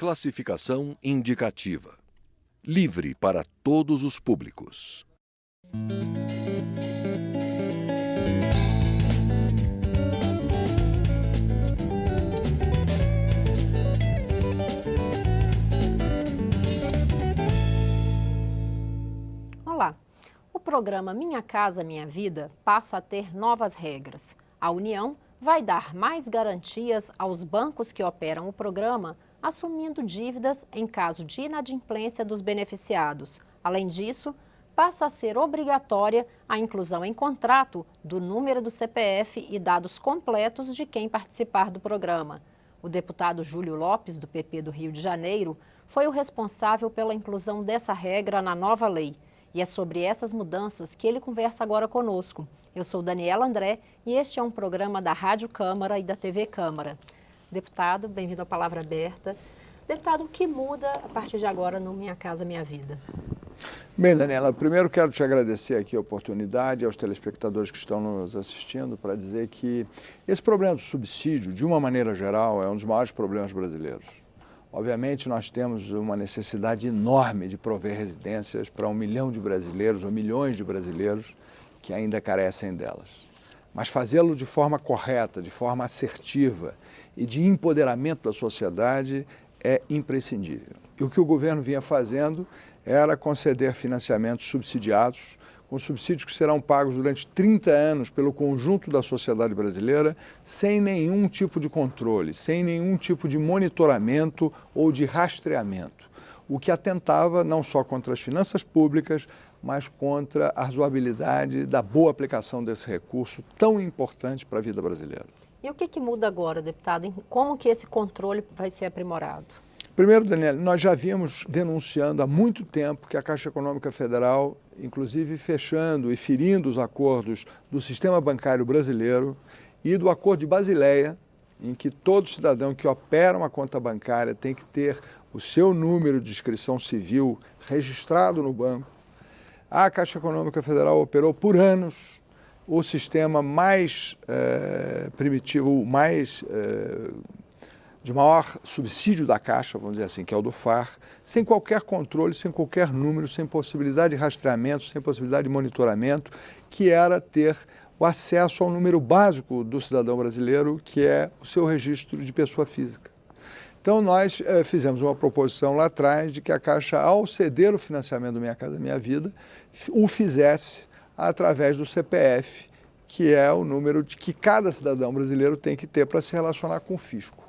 Classificação indicativa. Livre para todos os públicos. Olá! O programa Minha Casa Minha Vida passa a ter novas regras. A União vai dar mais garantias aos bancos que operam o programa, assumindo dívidas em caso de inadimplência dos beneficiados. Além disso, passa a ser obrigatória a inclusão em contrato do número do CPF e dados completos de quem participar do programa. O deputado Júlio Lopes, do PP do Rio de Janeiro, foi o responsável pela inclusão dessa regra na nova lei. E é sobre essas mudanças que ele conversa agora conosco. Eu sou Daniela André e este é um programa da Rádio Câmara e da TV Câmara. Deputado, bem-vindo à Palavra Aberta. Deputado, o que muda a partir de agora no Minha Casa Minha Vida? Bem, Daniela, primeiro quero te agradecer aqui a oportunidade aos telespectadores que estão nos assistindo para dizer que esse problema do subsídio, de uma maneira geral, é um dos maiores problemas brasileiros. Obviamente, nós temos uma necessidade enorme de prover residências para 1 milhão de brasileiros ou milhões de brasileiros que ainda carecem delas. Mas fazê-lo de forma correta, de forma assertiva e de empoderamento da sociedade é imprescindível. E o que o governo vinha fazendo era conceder financiamentos subsidiados, com subsídios que serão pagos durante 30 anos pelo conjunto da sociedade brasileira, sem nenhum tipo de controle, sem nenhum tipo de monitoramento ou de rastreamento, o que atentava não só contra as finanças públicas, mas contra a razoabilidade da boa aplicação desse recurso tão importante para a vida brasileira. E o que muda agora, deputado? Como que esse controle vai ser aprimorado? Primeiro, Daniela, nós já vínhamos denunciando há muito tempo que a Caixa Econômica Federal, inclusive fechando e ferindo os acordos do sistema bancário brasileiro e do Acordo de Basileia, em que todo cidadão que opera uma conta bancária tem que ter o seu número de inscrição civil registrado no banco. A Caixa Econômica Federal operou por anos o sistema mais primitivo, de maior subsídio da Caixa, vamos dizer assim, que é o do FAR, sem qualquer controle, sem qualquer número, sem possibilidade de rastreamento, sem possibilidade de monitoramento, que era ter o acesso ao número básico do cidadão brasileiro, que é o seu registro de pessoa física. Então, nós fizemos uma proposição lá atrás de que a Caixa, ao ceder o financiamento do Minha Casa Minha Vida, o fizesse através do CPF, que é o número que cada cidadão brasileiro tem que ter para se relacionar com o fisco.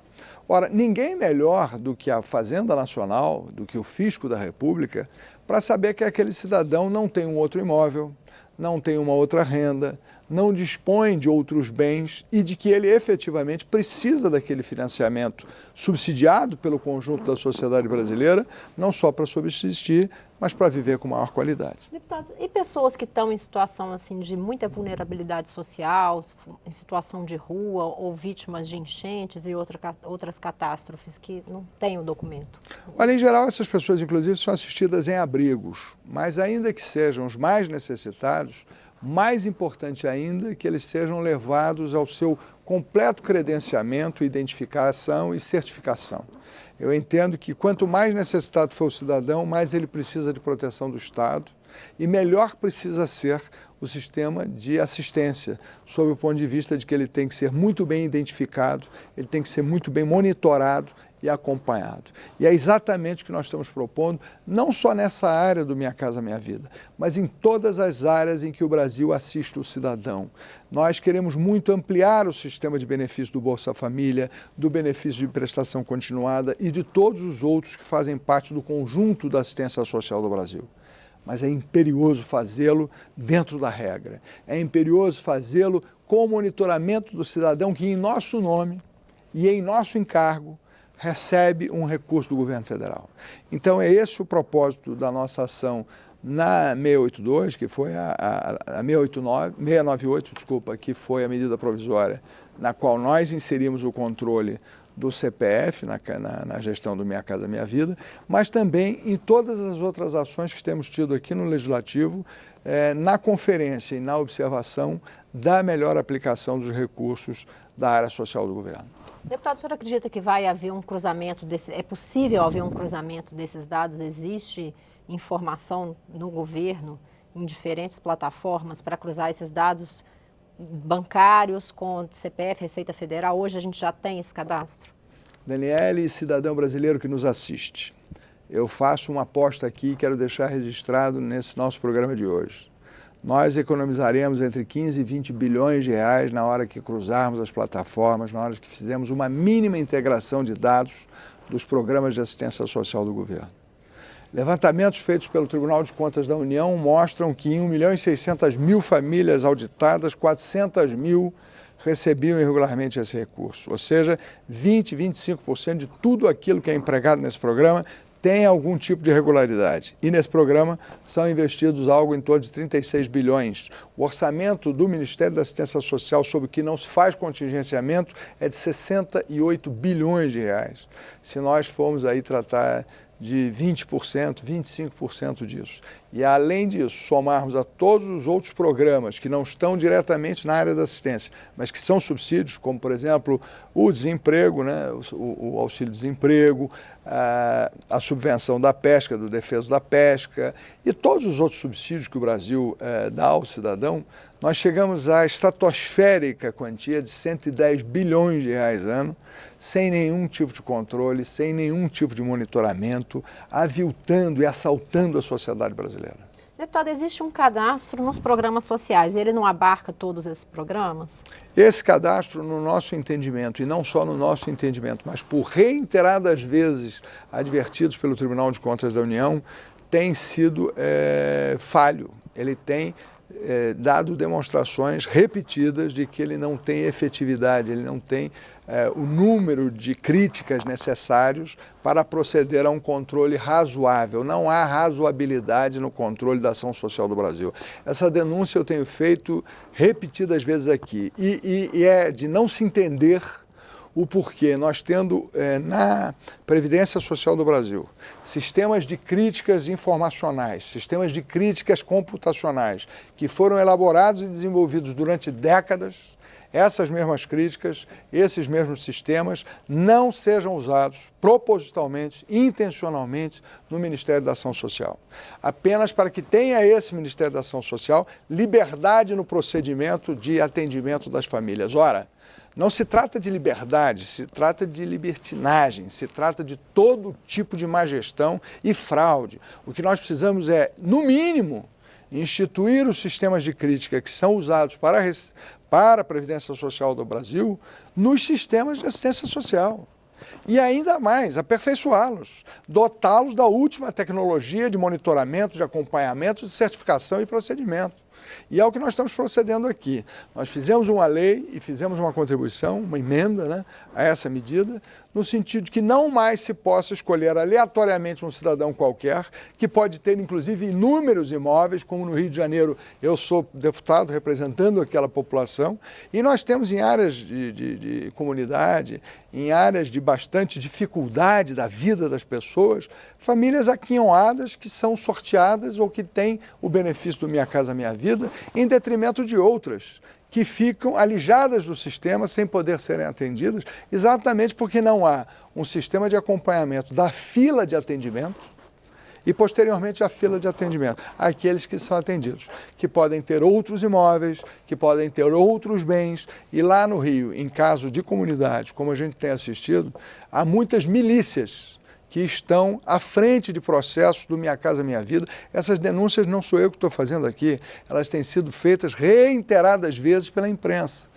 Ora, ninguém melhor do que a Fazenda Nacional, do que o Fisco da República, para saber que aquele cidadão não tem um outro imóvel, não tem uma outra renda, não dispõe de outros bens e de que ele efetivamente precisa daquele financiamento subsidiado pelo conjunto da sociedade brasileira, não só para subsistir, mas para viver com maior qualidade. Deputados, e pessoas que estão em situação assim, de muita vulnerabilidade social, em situação de rua ou vítimas de enchentes e outras catástrofes que não têm o documento? Olha, em geral, essas pessoas, inclusive, são assistidas em abrigos, mas ainda que sejam os mais necessitados, mais importante ainda é que eles sejam levados ao seu completo credenciamento, identificação e certificação. Eu entendo que quanto mais necessitado for o cidadão, mais ele precisa de proteção do Estado e melhor precisa ser o sistema de assistência, sob o ponto de vista de que ele tem que ser muito bem identificado, ele tem que ser muito bem monitorado e acompanhado. E é exatamente o que nós estamos propondo, não só nessa área do Minha Casa Minha Vida, mas em todas as áreas em que o Brasil assiste o cidadão. Nós queremos muito ampliar o sistema de benefícios do Bolsa Família, do benefício de prestação continuada e de todos os outros que fazem parte do conjunto da assistência social do Brasil. Mas é imperioso fazê-lo dentro da regra. É imperioso fazê-lo com o monitoramento do cidadão que, em nosso nome e em nosso encargo, recebe um recurso do governo federal. Então, é esse o propósito da nossa ação na 682, que foi a 698, que foi a medida provisória, na qual nós inserimos o controle do CPF na gestão do Minha Casa Minha Vida, mas também em todas as outras ações que temos tido aqui no Legislativo, na conferência e na observação da melhor aplicação dos recursos da área social do governo. Deputado, o senhor acredita que vai haver um cruzamento é possível haver um cruzamento desses dados? Existe informação no governo, em diferentes plataformas, para cruzar esses dados bancários com CPF, Receita Federal? Hoje a gente já tem esse cadastro? Daniele, cidadão brasileiro que nos assiste, eu faço uma aposta aqui e quero deixar registrado nesse nosso programa de hoje. Nós economizaremos entre 15 e 20 bilhões de reais na hora que cruzarmos as plataformas, na hora que fizermos uma mínima integração de dados dos programas de assistência social do governo. Levantamentos feitos pelo Tribunal de Contas da União mostram que em 1.600.000 famílias auditadas, 400.000 recebiam irregularmente esse recurso. Ou seja, 25% de tudo aquilo que é empregado nesse programa tem algum tipo de irregularidade. E nesse programa são investidos algo em torno de 36 bilhões. O orçamento do Ministério da Assistência Social, sobre o que não se faz contingenciamento, é de 68 bilhões de reais. Se nós formos aí tratar de 20%, 25% disso. E além disso, somarmos a todos os outros programas que não estão diretamente na área da assistência, mas que são subsídios, como por exemplo o desemprego, né, o auxílio-desemprego, a subvenção da pesca, do Defeso da Pesca e todos os outros subsídios que o Brasil dá ao cidadão, nós chegamos à estratosférica quantia de 110 bilhões de reais ano, sem nenhum tipo de controle, sem nenhum tipo de monitoramento, aviltando e assaltando a sociedade brasileira. Deputado, existe um cadastro nos programas sociais, ele não abarca todos esses programas? Esse cadastro, no nosso entendimento, e não só no nosso entendimento, mas por reiteradas vezes advertidos pelo Tribunal de Contas da União, tem sido falho. Ele tem dado demonstrações repetidas de que ele não tem efetividade, ele não tem o número de críticas necessários para proceder a um controle razoável. Não há razoabilidade no controle da ação social do Brasil. Essa denúncia eu tenho feito repetidas vezes aqui e é de não se entender o porquê nós tendo na Previdência Social do Brasil sistemas de críticas informacionais, sistemas de críticas computacionais que foram elaborados e desenvolvidos durante décadas, essas mesmas críticas, esses mesmos sistemas não sejam usados propositalmente, intencionalmente no Ministério da Ação Social. Apenas para que tenha esse Ministério da Ação Social liberdade no procedimento de atendimento das famílias. Ora, não se trata de liberdade, se trata de libertinagem, se trata de todo tipo de má gestão e fraude. O que nós precisamos é, no mínimo, instituir os sistemas de crítica que são usados para a Previdência Social do Brasil nos sistemas de assistência social. E ainda mais, aperfeiçoá-los, dotá-los da última tecnologia de monitoramento, de acompanhamento, de certificação e procedimento. E é o que nós estamos procedendo aqui. Nós fizemos uma lei e fizemos uma contribuição, uma emenda, né, a essa medida, no sentido de que não mais se possa escolher aleatoriamente um cidadão qualquer, que pode ter inclusive inúmeros imóveis, como no Rio de Janeiro eu sou deputado representando aquela população, e nós temos em áreas de comunidade, em áreas de bastante dificuldade da vida das pessoas, famílias aquinhoadas que são sorteadas ou que têm o benefício do Minha Casa Minha Vida, em detrimento de outras, que ficam alijadas do sistema sem poder serem atendidas, exatamente porque não há um sistema de acompanhamento da fila de atendimento e, posteriormente, a fila de atendimento àqueles que são atendidos, que podem ter outros imóveis, que podem ter outros bens. E lá no Rio, em caso de comunidades, como a gente tem assistido, há muitas milícias que estão à frente de processos do Minha Casa Minha Vida. Essas denúncias não sou eu que estou fazendo aqui, elas têm sido feitas reiteradas vezes pela imprensa.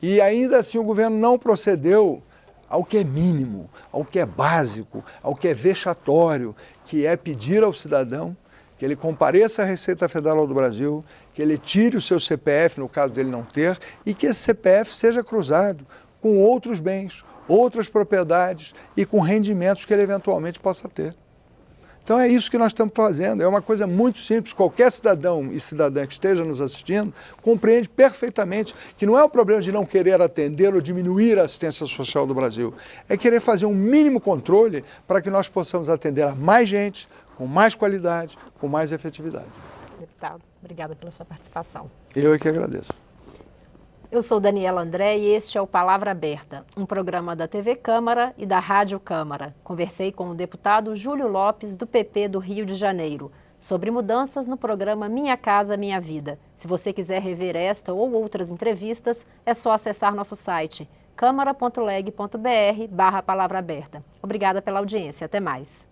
E ainda assim o governo não procedeu ao que é mínimo, ao que é básico, ao que é vexatório, que é pedir ao cidadão que ele compareça à Receita Federal do Brasil, que ele tire o seu CPF, no caso dele não ter, e que esse CPF seja cruzado com outros bens, outras propriedades e com rendimentos que ele eventualmente possa ter. Então é isso que nós estamos fazendo, é uma coisa muito simples, qualquer cidadão e cidadã que esteja nos assistindo compreende perfeitamente que não é o problema de não querer atender ou diminuir a assistência social do Brasil, é querer fazer um mínimo controle para que nós possamos atender a mais gente, com mais qualidade, com mais efetividade. Deputado, obrigada pela sua participação. Eu é que agradeço. Eu sou Daniela André e este é o Palavra Aberta, um programa da TV Câmara e da Rádio Câmara. Conversei com o deputado Júlio Lopes, do PP do Rio de Janeiro, sobre mudanças no programa Minha Casa Minha Vida. Se você quiser rever esta ou outras entrevistas, é só acessar nosso site câmara.leg.br/palavra aberta. Obrigada pela audiência. Até mais.